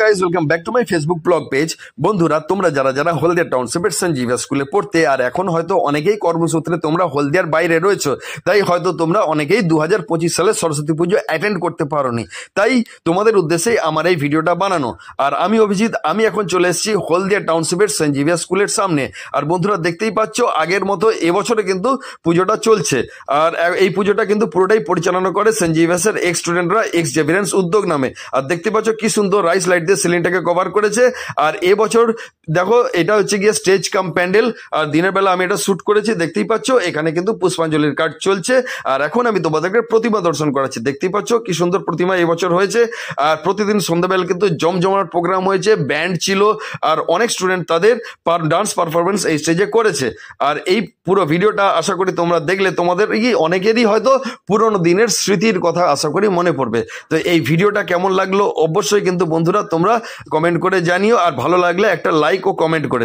Guys welcome back to my Facebook blog page. বন্ধুরা, তোমরা যারা যারা হলদিয়া টাউনশিপের সেন্ট জেভিয়ার স্কুলে পড়তে আর এখন হয়তো অনেকেই কর্মসূত্রে তোমরা হলদিয়ার বাইরে রয়েছো, তাই হয়তো তোমরা অনেকেই 2025 সালে সরস্বতী পুজো অ্যাটেন্ড করতে পারোনি। তাই তোমাদের উদ্দেশ্যেই আমার এই ভিডিওটা বানানো। আর আমি অভিজিৎ, আমি এখন চলে এসেছি হলদিয়া টাউনশিপের সেন্ট জেভিয়ার স্কুলের সামনে। আর বন্ধুরা, দেখতেই পাচ্ছ আগের মতো এবছরে কিন্তু পুজোটা চলছে। আর এই পুজোটা কিন্তু পুরোটাই পরিচালনা করে সেন্ট জেভিয়ার্সের এক্স স্টুডেন্টরা এক্স জেভিয়ারেন্স উদ্যোগ নামে। আর দেখতে পাচ্ছ কি সুন্দর রাইস লাইট দিয়ে সিলিংটাকে কভার করেছে। আর এবছর দেখো, এটা হচ্ছে গিয়ে স্টেজ কাম প্যান্ডেল। আর দিনের বেলা আমি এটা শুট করেছি, দেখতেই পাচ্ছ এখানে কিন্তু পুষ্পাঞ্জলির কাজ চলছে। আর এখন আমি তোমাদেরকে প্রতিমা দর্শন করাচ্ছি। দেখতেই পাচ্ছ কি সুন্দর প্রতিমা এবছর হয়েছে। আর প্রতিদিন সন্ধ্যাবেলা কিন্তু জমজমাট প্রোগ্রাম হয়েছে, ব্যান্ড ছিল, আর অনেক স্টুডেন্ট তাদের ডান্স পারফরমেন্স এই স্টেজে করেছে। আর এই পুরো ভিডিওটা আশা করি তোমরা দেখলে তোমাদের অনেকেরই হয়তো পুরোনো দিনের স্মৃতির কথা আশা করি মনে পড়বে। তো এই ভিডিওটা কেমন লাগলো অবশ্যই কিন্তু বন্ধুরা তোমরা কমেন্ট করে জানিও। আর ভালো লাগলে একটা লাইক ও কমেন্ট করে